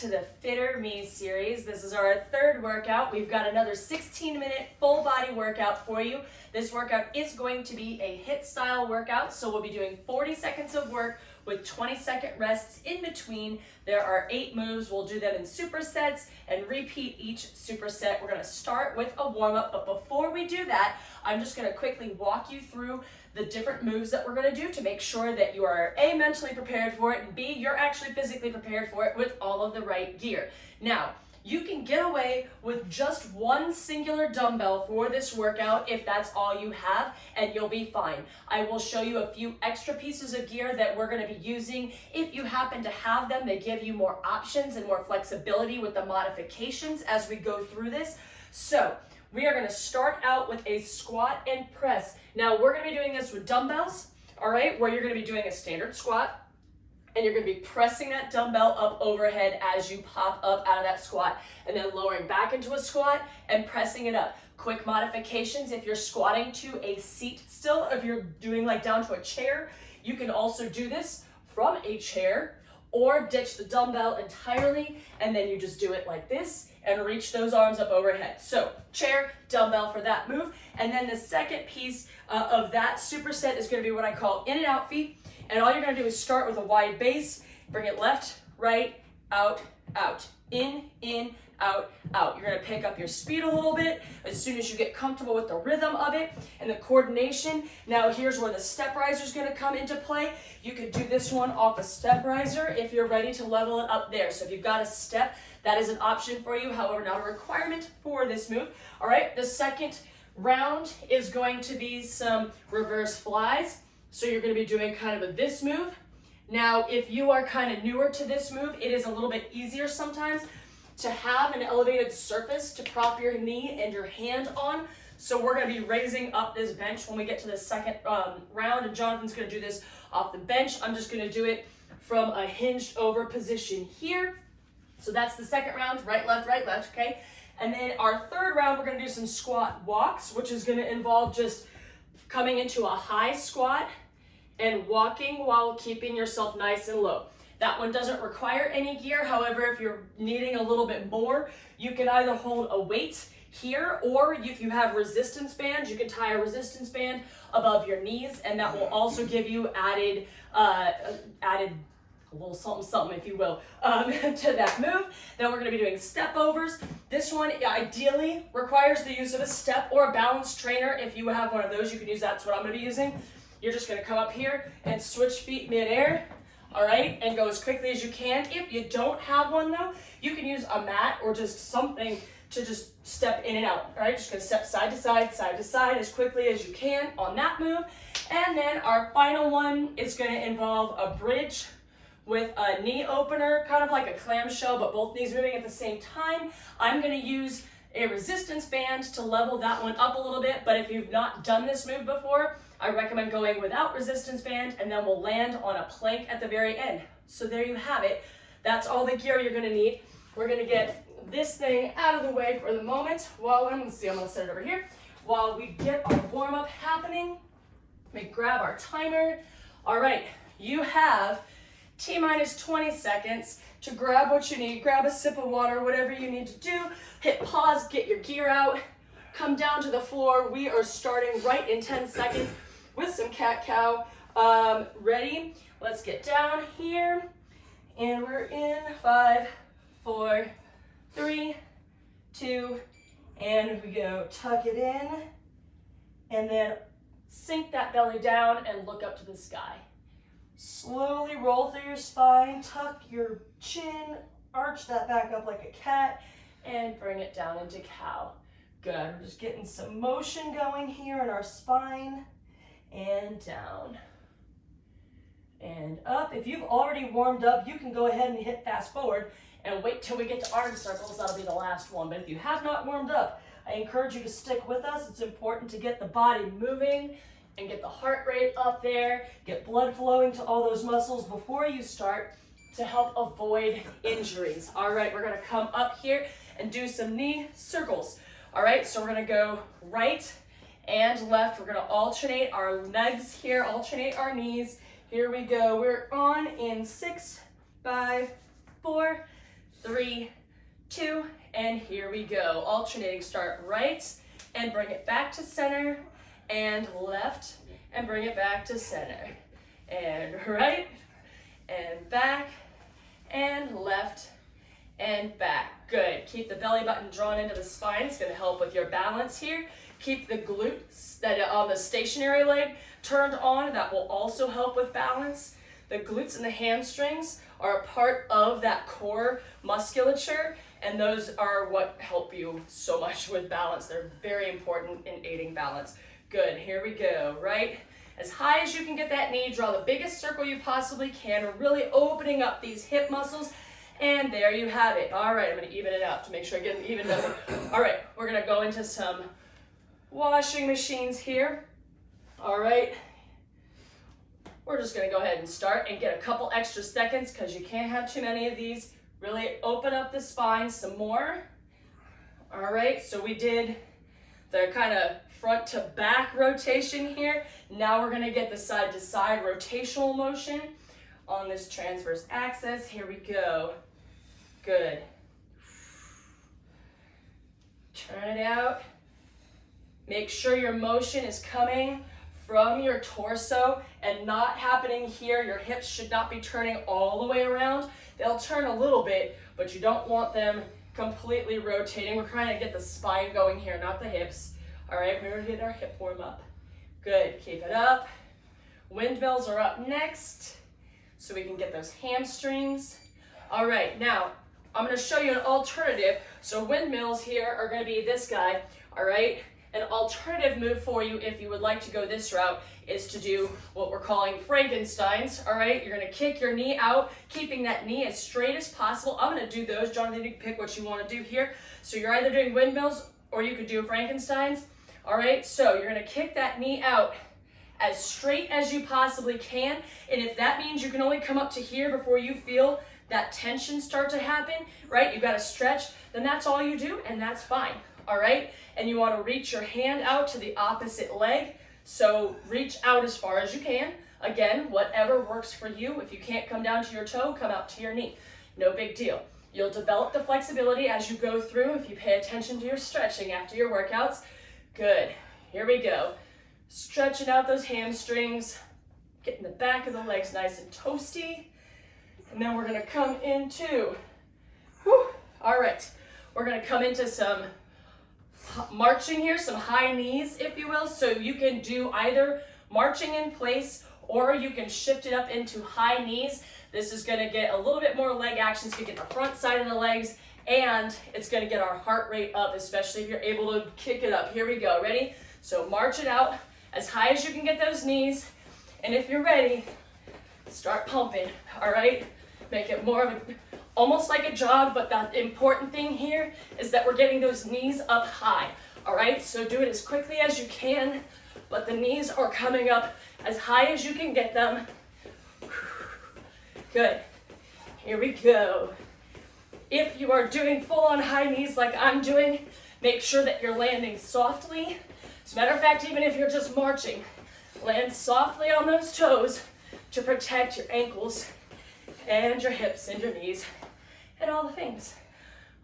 to the Fitter Me series. This is our third workout. We've got another 16-minute full body workout for you. This workout is going to be a HIIT style workout, so we'll be doing 40 seconds of work with 20-second rests in between. There are 8 moves. We'll do them in supersets and repeat each superset. We're going to start with a warm-up, but before we do that, I'm just going to quickly walk you through the different moves that we're going to do to make sure that you are A, mentally prepared for it, and B, you're actually physically prepared for it with all of the right gear. Now, you can get away with just one singular dumbbell for this workout if that's all you have, and you'll be fine. I will show you a few extra pieces of gear that we're going to be using. If you happen to have them, they give you more options and more flexibility with the modifications as we go through this. So, we are going to start out with a squat and press. Now, we're going to be doing this with dumbbells, all right, where you're going to be doing a standard squat, and you're going to be pressing that dumbbell up overhead as you pop up out of that squat, and then lowering back into a squat and pressing it up. Quick modifications: if you're squatting to a seat still, if you're doing like down to a chair, you can also do this from a chair, or ditch the dumbbell entirely, and then you just do it like this and reach those arms up overhead. So chair, dumbbell for that move. And then the second piece of that superset is going to be what I call in and out feet. And all you're going to do is start with a wide base, bring it left, right, out, out, in, out, out. You're going to pick up your speed a little bit as soon as you get comfortable with the rhythm of it and the coordination. Now here's where the step riser is going to come into play. You could do this one off a step riser if you're ready to level it up there. So if you've got a step, that is an option for you, however, not a requirement for this move. All right, the second round is going to be some reverse flies. So you're going to be doing kind of this move. Now, if you are kind of newer to this move, it is a little bit easier sometimes to have an elevated surface to prop your knee and your hand on. So we're going to be raising up this bench when we get to the second round, and Jonathan's going to do this off the bench. I'm just going to do it from a hinged over position here. So that's the second round, right, left, okay? And then our third round, we're going to do some squat walks, which is going to involve just coming into a high squat and walking while keeping yourself nice and low. That one doesn't require any gear. However, if you're needing a little bit more, you can either hold a weight here, or if you have resistance bands, you can tie a resistance band above your knees, and that will also give you added a little something, if you will, to that move. Then we're going to be doing step overs. This one ideally requires the use of a step or a balance trainer. If you have one of those, you can use that. That's what I'm going to be using. You're just going to come up here and switch feet midair, all right, and go as quickly as you can. If you don't have one, though, you can use a mat or just something to just step in and out, all right? Just going to step side to side as quickly as you can on that move. And then our final one is going to involve a bridge with a knee opener, kind of like a clamshell, but both knees moving at the same time. I'm going to use a resistance band to level that one up a little bit, but if you've not done this move before, I recommend going without resistance band, and then we'll land on a plank at the very end. So there you have it. That's all the gear you're going to need. We're going to get this thing out of the way for the moment. While I'm going to set it over here. While we get our warm-up happening, let me grab our timer. All right, you have T-minus 20 seconds to grab what you need. Grab a sip of water, whatever you need to do. Hit pause, get your gear out, come down to the floor. We are starting right in 10 seconds with some cat-cow. Ready? Let's get down here. And we're in 5, 4, 3, 2, and we go. Tuck it in, and then sink that belly down and look up to the sky. Slowly roll through your spine, tuck your chin, arch that back up like a cat, and bring it down into cow. Good. We're just getting some motion going here in our spine, and down, and up. If you've already warmed up, you can go ahead and hit fast forward and wait till we get to arm circles. That'll be the last one. But if you have not warmed up, I encourage you to stick with us. It's important to get the body moving and get the heart rate up there, get blood flowing to all those muscles before you start to help avoid injuries. All right, we're gonna come up here and do some knee circles. All right, so we're gonna go right and left. We're gonna alternate our legs here, alternate our knees. Here we go. We're on in 6, 5, 4, 3, 2, and here we go. Alternating, start right and bring it back to center, and left and bring it back to center, and right and back and left and back. Good. Keep the belly button drawn into the spine. It's going to help with your balance here. Keep the glutes that are on the stationary leg turned on. That will also help with balance. The glutes and the hamstrings are a part of that core musculature, and those are what help you so much with balance. They're very important in aiding balance. Good. Here we go. Right? As high as you can get that knee, draw the biggest circle you possibly can. We're really opening up these hip muscles, and there you have it. All right, I'm going to even it out to make sure I get an even number. All right, we're going to go into some washing machines here. All right, we're just going to go ahead and start and get a couple extra seconds because you can't have too many of these. Really open up the spine some more. All right, so we did the kind of front to back rotation here. Now we're going to get the side to side rotational motion on this transverse axis. Here we go. Good. Turn it out. Make sure your motion is coming from your torso and not happening here. Your hips should not be turning all the way around. They'll turn a little bit, but you don't want them completely rotating. We're trying to get the spine going here, not the hips. All right, we're gonna get our hip warm up. Good, keep it up. Windmills are up next, so we can get those hamstrings. All right, now I'm gonna show you an alternative. So windmills here are gonna be this guy, all right? An alternative move for you if you would like to go this route is to do what we're calling Frankensteins, all right? You're gonna kick your knee out, keeping that knee as straight as possible. I'm gonna do those. Jonathan, you can pick what you wanna do here. So you're either doing windmills or you could do Frankensteins, all right? So you're gonna kick that knee out as straight as you possibly can. And if that means you can only come up to here before you feel that tension start to happen, right? You gotta stretch, then that's all you do, and that's fine, all right? And you wanna reach your hand out to the opposite leg. So reach out as far as you can. Again, whatever works for you. If you can't come down to your toe, come out to your knee. No big deal. You'll develop the flexibility as you go through if you pay attention to your stretching after your workouts. Good, here we go. Stretching out those hamstrings, getting the back of the legs nice and toasty. And then we're gonna come into, all right, we're gonna come into some marching here, some high knees, if you will. So you can do either marching in place or you can shift it up into high knees. This is gonna get a little bit more leg action, so you get the front side of the legs, and it's gonna get our heart rate up, especially if you're able to kick it up. Here we go, ready? So march it out as high as you can get those knees, and if you're ready, start pumping, all right? Make it more of a, almost like a jog, but the important thing here is that we're getting those knees up high, all right? So do it as quickly as you can, but the knees are coming up as high as you can get them. Good, here we go. If you are doing full-on high knees like I'm doing, make sure that you're landing softly. As a matter of fact, even if you're just marching, land softly on those toes to protect your ankles and your hips and your knees and all the things.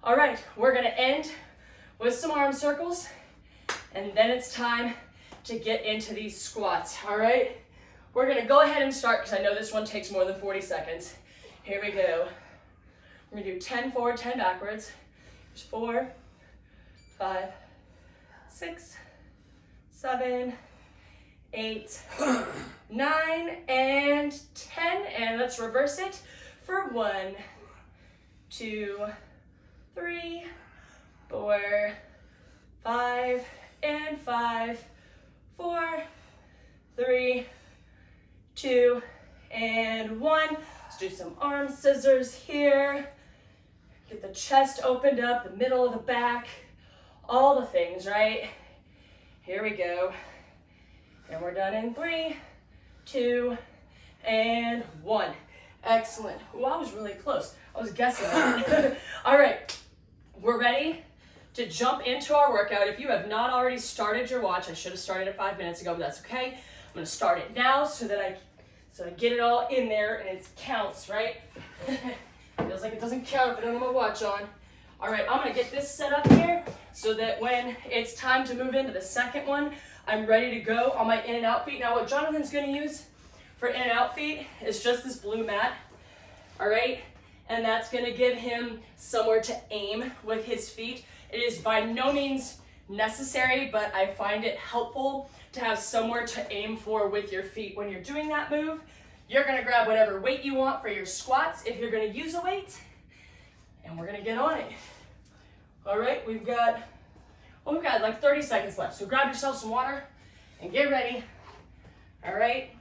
All right, we're gonna end with some arm circles, and then it's time to get into these squats, all right? We're gonna go ahead and start, because I know this one takes more than 40 seconds. Here we go. We're gonna do 10 forward, 10 backwards. There's 4, 5, 6, 7, 8, 9, and 10. And let's reverse it for 1, 2, 3, 4, 5, and 5, 4, 3, 2, and 1. Let's do some arm scissors here. Get the chest opened up, the middle of the back, all the things, right? Here we go. And we're done in 3, 2, and 1. Excellent. Ooh, I was really close. I was guessing. All right, we're ready to jump into our workout. If you have not already started your watch, I should have started it 5 minutes ago, but that's okay. I'm gonna start it now so that I get it all in there and it counts, right? Feels like it doesn't count if I don't have my watch on. All right, I'm gonna get this set up here so that when it's time to move into the second one, I'm ready to go on my in and out feet. Now what Jonathan's gonna use for in and out feet is just this blue mat, all right? And that's gonna give him somewhere to aim with his feet. It is by no means necessary, but I find it helpful to have somewhere to aim for with your feet when you're doing that move. You're gonna grab whatever weight you want for your squats if you're gonna use a weight, and we're gonna get on it. All right, we've got like 30 seconds left, so grab yourself some water and get ready. All right.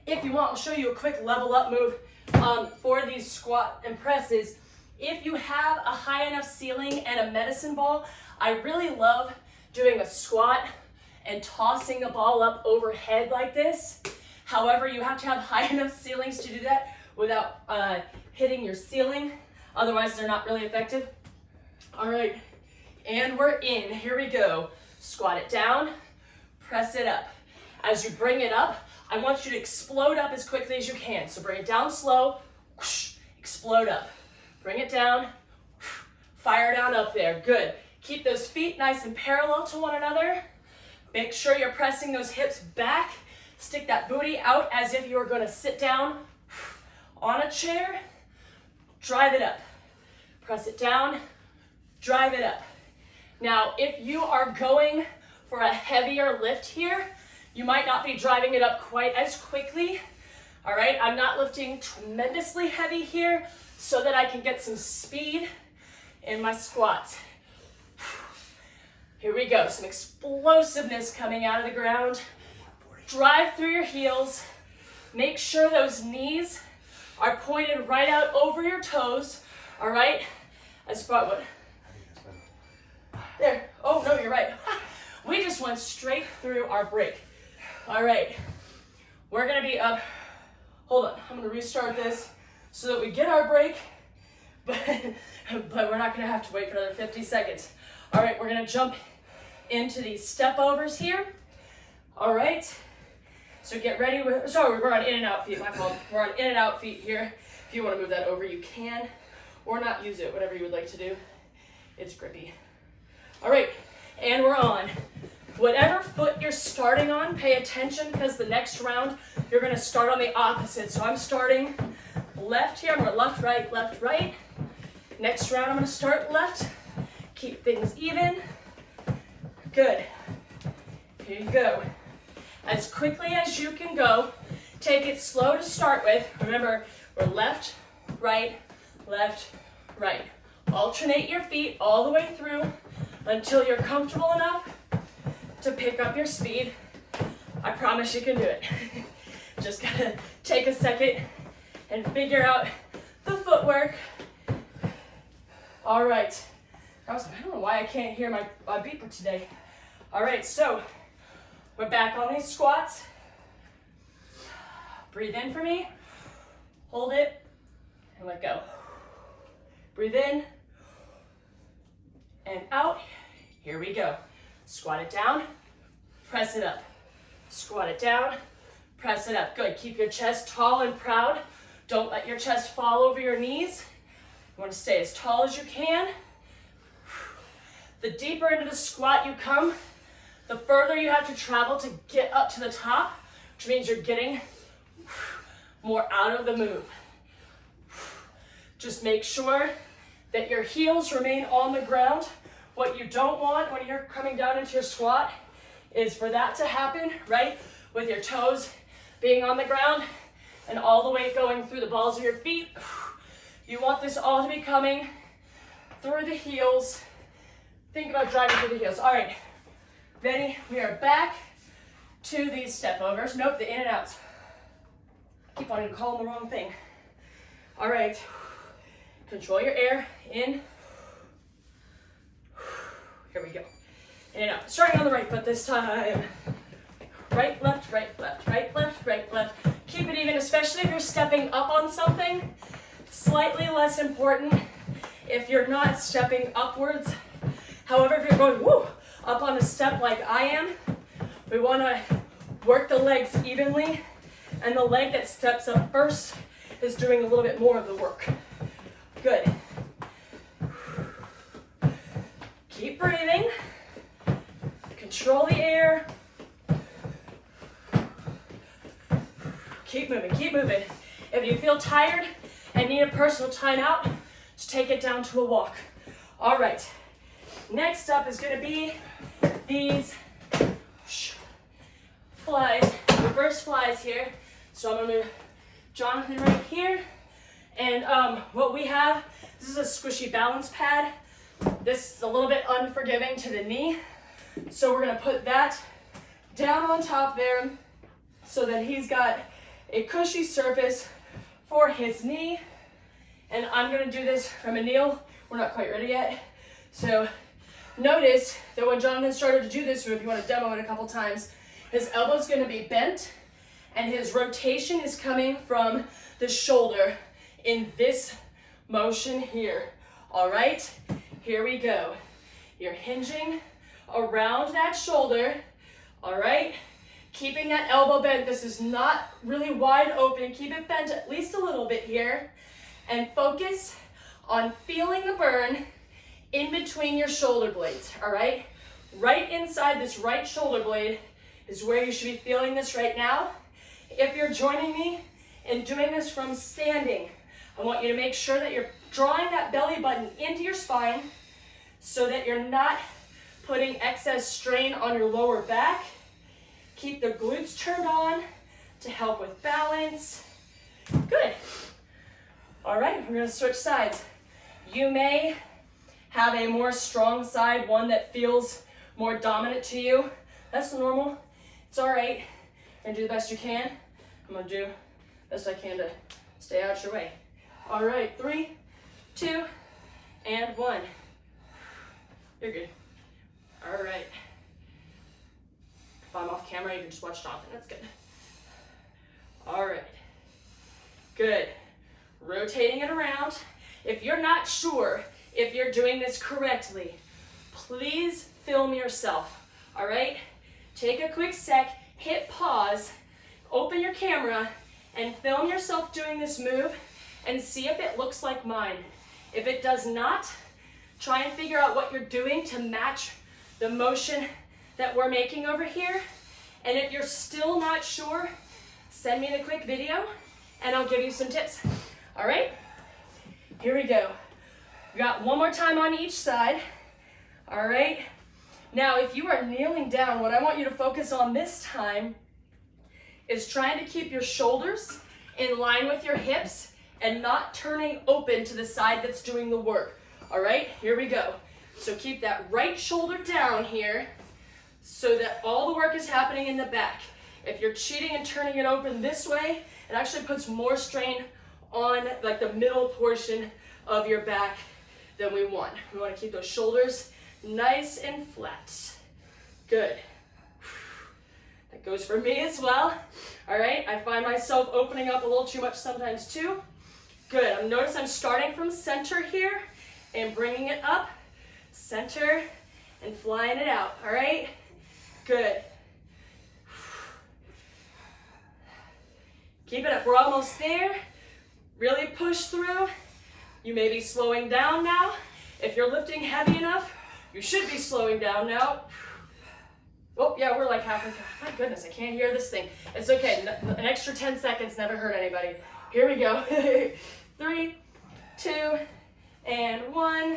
If you want, I'll show you a quick level up move for these squat and presses. If you have a high enough ceiling and a medicine ball, I really love doing a squat and tossing the ball up overhead like this. However, you have to have high enough ceilings to do that without hitting your ceiling. Otherwise, they're not really effective. All right, and we're in. Here we go. Squat it down, press it up. As you bring it up, I want you to explode up as quickly as you can. So bring it down slow, whoosh, explode up. Bring it down, whoosh, fire down up there. Good. Keep those feet nice and parallel to one another. Make sure you're pressing those hips back. Stick that booty out as if you were going to sit down on a chair. Drive it up. Press it down, drive it up. Now, if you are going for a heavier lift here, you might not be driving it up quite as quickly. All right, I'm not lifting tremendously heavy here so that I can get some speed in my squats. Here we go, some explosiveness coming out of the ground. Drive through your heels. Make sure those knees are pointed right out over your toes, all right? As far, what? There, oh no, you're right. We just went straight through our break. All right, we're gonna be up. Hold on, I'm gonna restart this so that we get our break, but we're not gonna have to wait for another 50 seconds. All right, we're gonna jump into these step overs here. All right, so get ready. Sorry, we're on in and out feet, my fault. We're on in and out feet here. If you wanna move that over, you can, or not use it, whatever you would like to do. It's grippy. All right, and we're on. Whatever foot you're starting on, pay attention because the next round, you're gonna start on the opposite. So I'm starting left here, I'm gonna left, right. Next round, I'm gonna start left. Keep things even. Good. Here you go. As quickly as you can go, take it slow to start with. Remember, we're left, right. Alternate your feet all the way through until you're comfortable enough to pick up your speed. I promise you can do it. Just gotta take a second and figure out the footwork. All right. I don't know why I can't hear my beeper today. All right, so we're back on these squats. Breathe in for me. Hold it and let go. Breathe in and out. Here we go. Squat it down, press it up. Squat it down, press it up. Good, keep your chest tall and proud. Don't let your chest fall over your knees. You want to stay as tall as you can. The deeper into the squat you come, the further you have to travel to get up to the top, which means you're getting more out of the move. Just make sure that your heels remain on the ground. What you don't want when you're coming down into your squat is for that to happen, right? With your toes being on the ground and all the weight going through the balls of your feet. You want this all to be coming through the heels. Think about driving through the heels. All right, ready? We are back to these step overs. Nope, the in and outs. Keep on calling the wrong thing. All right, control your air, in. Here we go. In and out. Starting on the right foot this time. Right, left, right, left, right, left, right, left. Keep it even, especially if you're stepping up on something. Slightly less important if you're not stepping upwards. However, if you're going up on a step like I am, we want to work the legs evenly. And the leg that steps up first is doing a little bit more of the work. Good. Keep breathing. Control the air. Keep moving, keep moving. If you feel tired and need a personal timeout, just take it down to a walk. All right. Next up is going to be these flies, reverse flies here. So I'm going to move Jonathan right here. And what we have, this is a squishy balance pad. This is a little bit unforgiving to the knee. So we're going to put that down on top there so that he's got a cushy surface for his knee. And I'm going to do this from a kneel. We're not quite ready yet. So notice that when Jonathan started to do this move, you want to demo it a couple times, his elbow's going to be bent and his rotation is coming from the shoulder in this motion here. All right, here we go. You're hinging around that shoulder. All right, keeping that elbow bent. This is not really wide open. Keep it bent at least a little bit here and focus on feeling the burn in between your shoulder blades, all right? Right inside this right shoulder blade is where you should be feeling this right now. If you're joining me in doing this from standing, I want you to make sure that you're drawing that belly button into your spine so that you're not putting excess strain on your lower back. Keep the glutes turned on to help with balance. Good. All right, we're gonna switch sides. You may have a more strong side, one that feels more dominant to you. That's normal. It's all right. You're gonna do the best you can. I'm gonna do the best I can to stay out your way. All right, 3, 2, and 1. You're good. All right. If I'm off camera, you can just watch Jonathan. That's good. All right. Good. Rotating it around. If you're not sure if you're doing this correctly, please film yourself, all right? Take a quick sec, hit pause, open your camera, and film yourself doing this move and see if it looks like mine. If it does not, try and figure out what you're doing to match the motion that we're making over here. And if you're still not sure, send me the quick video and I'll give you some tips. All right, here we go. We got one more time on each side. All right, now if you are kneeling down, what I want you to focus on this time is trying to keep your shoulders in line with your hips and not turning open to the side that's doing the work. All right, here we go. So keep that right shoulder down here so that all the work is happening in the back. If you're cheating and turning it open this way, it actually puts more strain on like the middle portion of your back than we want. We want to keep those shoulders nice and flat. Good. That goes for me as well. All right, I find myself opening up a little too much sometimes too. Good. Notice I'm starting from center here and bringing it up, center, and flying it out. All right, good. Keep it up. We're almost there. Really push through. You may be slowing down now. If you're lifting heavy enough, you should be slowing down now. Oh, yeah, we're like halfway through. My goodness, I can't hear this thing. It's okay. An extra 10 seconds never hurt anybody. Here we go. 3, 2, and 1.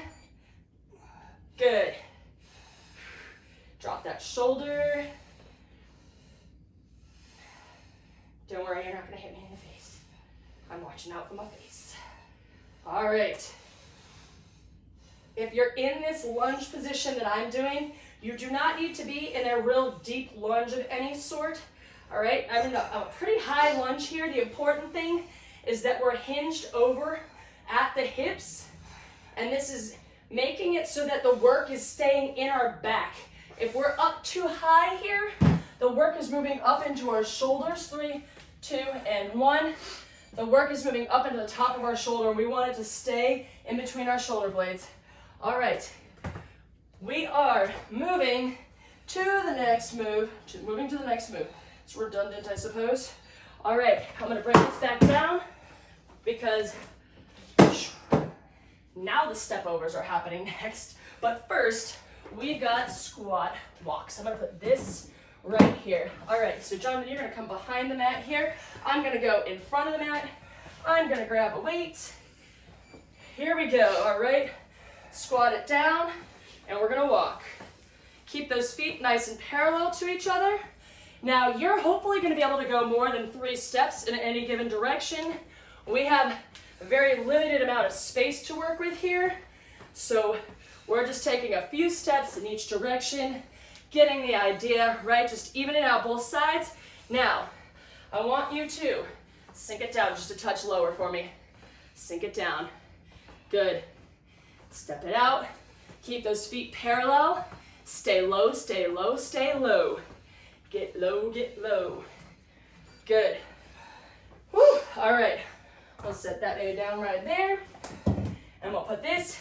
Good. Drop that shoulder. Don't worry, you're not going to hit me in the face. I'm watching out for my face. All right. If you're in this lunge position that I'm doing, you do not need to be in a real deep lunge of any sort. All right, I'm in a pretty high lunge here. The important thing is that we're hinged over at the hips, and this is making it so that the work is staying in our back. If we're up too high here, the work is moving up into our shoulders. 3, 2, and 1. The work is moving up into the top of our shoulder, and we want it to stay in between our shoulder blades. All right, we are moving to the next move, moving to the next move. It's redundant, I suppose. All right, I'm gonna bring this back down. because now the step overs are happening next. But first, we've got squat walks. I'm gonna put this right here. All right, so Jonathan, you're gonna come behind the mat here. I'm gonna go in front of the mat. I'm gonna grab a weight. Here we go, all right. Squat it down, and we're gonna walk. Keep those feet nice and parallel to each other. Now, you're hopefully gonna be able to go more than 3 steps in any given direction. We have a very limited amount of space to work with here, so we're just taking a few steps in each direction, getting the idea, right? Just even it out both sides. Now, I want you to sink it down just a touch lower for me. Sink it down. Good. Step it out. Keep those feet parallel. Stay low, stay low, stay low. Get low, get low. Good. Whew. All right. We'll set that baby down right there. And we'll put this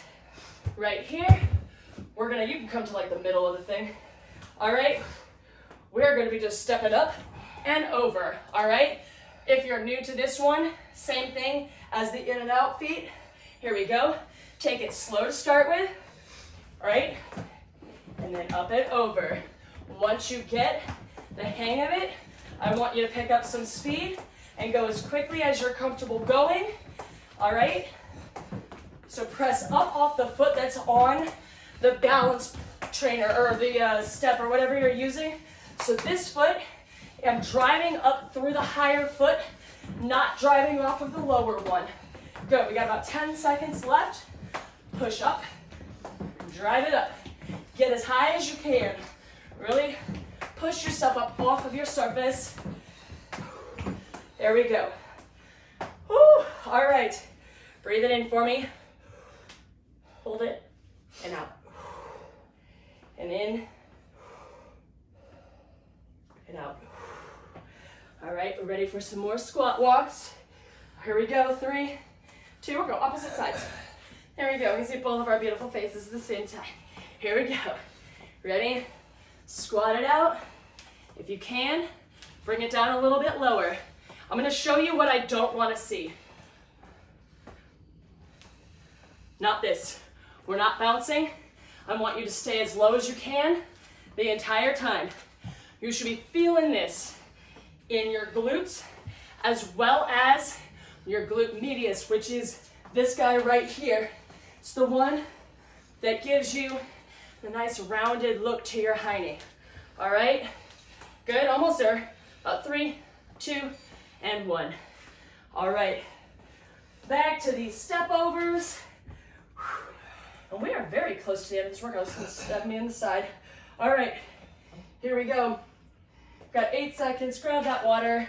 right here. You can come to like the middle of the thing. All right. We're gonna be just stepping up and over. All right. If you're new to this one, same thing as the in and out feet. Here we go. Take it slow to start with. All right. And then up and over. Once you get the hang of it, I want you to pick up some speed and go as quickly as you're comfortable going. All right. So press up off the foot that's on the balance trainer or the step or whatever you're using. So this foot, I'm driving up through the higher foot, not driving off of the lower one. Good, we got about 10 seconds left. Push up, drive it up. Get as high as you can. Really push yourself up off of your surface. There we go. Whew. All right, breathe it in for me. Hold it, and out. And in, and out. All right, we're ready for some more squat walks. Here we go, 3, 2, we'll go opposite sides. There we go, we can see both of our beautiful faces at the same time. Here we go. Ready? Squat it out. If you can, bring it down a little bit lower. I'm gonna show you what I don't wanna see. Not this. We're not bouncing. I want you to stay as low as you can the entire time. You should be feeling this in your glutes as well as your glute medius, which is this guy right here. It's the one that gives you the nice rounded look to your hiney. All right, good, almost there. About 3, 2, and 1. All right, back to these step overs. And we are very close to the end of this workout. Just gonna step me on the side. All right, here we go. Got 8 seconds, grab that water.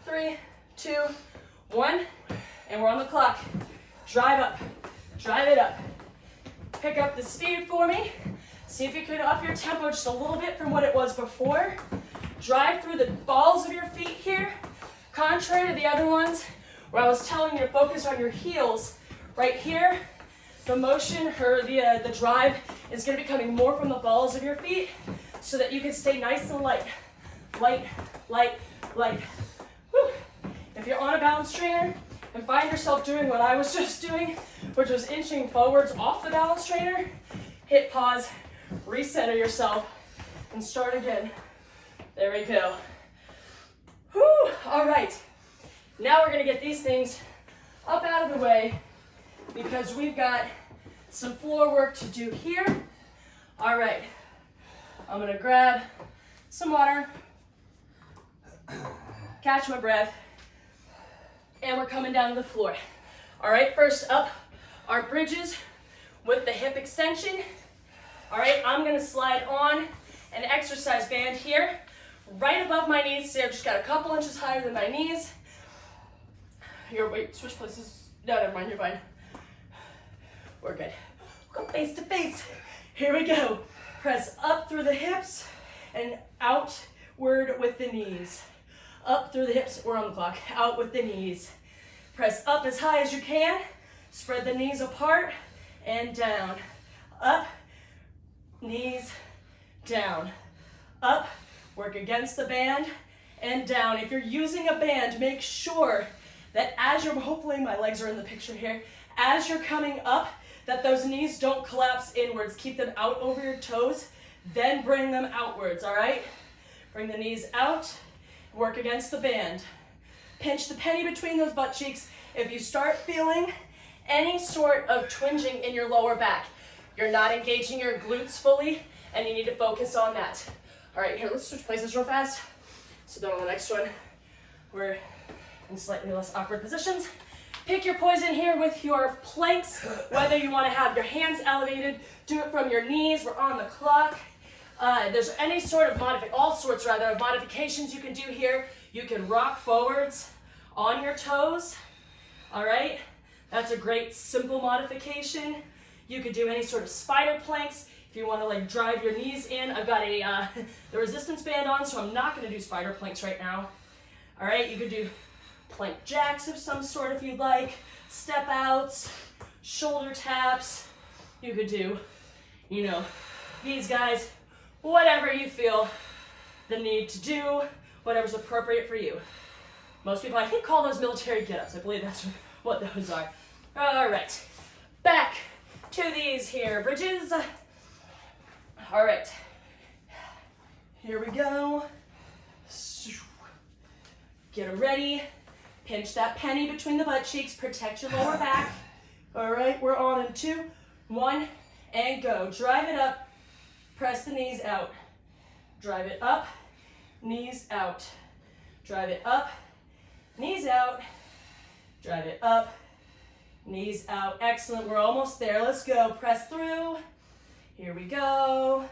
3, 2, 1, and we're on the clock. Drive up, drive it up. Pick up the speed for me. See if you could up your tempo just a little bit from what it was before. Drive through the balls of your feet here. Contrary to the other ones where I was telling you to focus on your heels, right here, the motion or the drive is gonna be coming more from the balls of your feet so that you can stay nice and light. Light, light, light. Whew. If you're on a balance trainer and find yourself doing what I was just doing, which was inching forwards off the balance trainer, hit pause, recenter yourself, and start again. There we go. Whew. All right, now we're gonna get these things up out of the way because we've got some floor work to do here. All right, I'm gonna grab some water, catch my breath, and we're coming down to the floor. All right, first up, our bridges with the hip extension. All right, I'm gonna slide on an exercise band here, right above my knees. See, I've just got a couple inches higher than my knees. Here, wait, switch places. No, never mind, you're fine. We're good. We'll go face to face. Here we go. Press up through the hips and outward with the knees. Up through the hips, we're on the clock. Out with the knees. Press up as high as you can. Spread the knees apart and down. Up, knees, down. Up, work against the band and down. If you're using a band, make sure that as you're, hopefully my legs are in the picture here, as you're coming up, that those knees don't collapse inwards. Keep them out over your toes, then bring them outwards, all right? Bring the knees out, work against the band. Pinch the penny between those butt cheeks. If you start feeling any sort of twinging in your lower back, you're not engaging your glutes fully, and you need to focus on that. All right, here, let's switch places real fast. So then on the next one, we're in slightly less awkward positions. Pick your poison here with your planks, whether you want to have your hands elevated, do it from your knees, we're on the clock. There's any sort of all sorts of modifications you can do here. You can rock forwards on your toes, all right? That's a great simple modification. You could do any sort of spider planks. If you want to like drive your knees in, I've got the resistance band on, so I'm not going to do spider planks right now. All right, you could do plank jacks of some sort if you'd like, step outs, shoulder taps. You could do, you know, these guys, whatever you feel the need to do, whatever's appropriate for you. Most people, I think, call those military get-ups. I believe that's what those are. All right, back to these here bridges. All right, here we go. Get them ready. Pinch that penny between the butt cheeks. Protect your lower back. All right, we're on in 2, 1, and go. Drive it up. Press the knees out. Drive it up. Knees out. Drive it up. Knees out. Drive it up. Knees out. Excellent. We're almost there. Let's go. Press through. Here we go.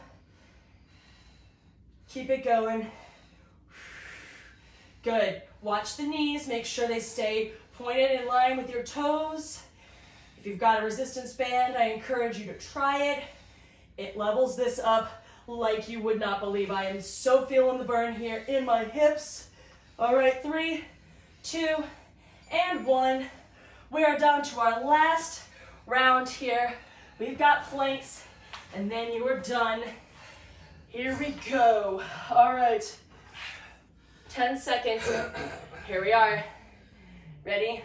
Keep it going. Good. Watch the knees. Make sure they stay pointed in line with your toes. If you've got a resistance band, I encourage you to try it. It levels this up like you would not believe. I am so feeling the burn here in my hips. All right, 3, 2, and 1. We are down to our last round here. We've got planks, and then you are done. Here we go. All right, 10 seconds. Here we are. Ready?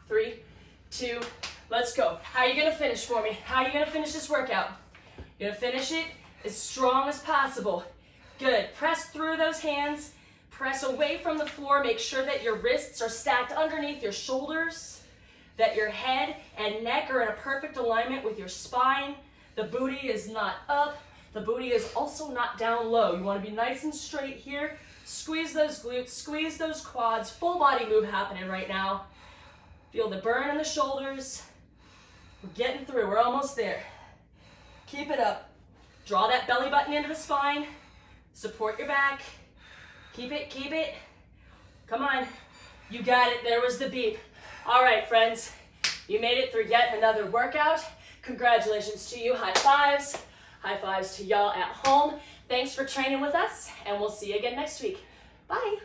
3, 2, let's go. How are you gonna finish for me? How are you gonna finish this workout? You're gonna finish it as strong as possible. Good. Press through those hands. Press away from the floor. Make sure that your wrists are stacked underneath your shoulders, that your head and neck are in a perfect alignment with your spine. The booty is not up. The booty is also not down low. You want to be nice and straight here. Squeeze those glutes, squeeze those quads. Full body move happening right now. Feel the burn in the shoulders. We're getting through. We're almost there. Keep it up. Draw that belly button into the spine. Support your back. Keep it, keep it. Come on. You got it. There was the beep. All right, friends. You made it through yet another workout. Congratulations to you. High fives. High fives to y'all at home. Thanks for training with us, and we'll see you again next week. Bye.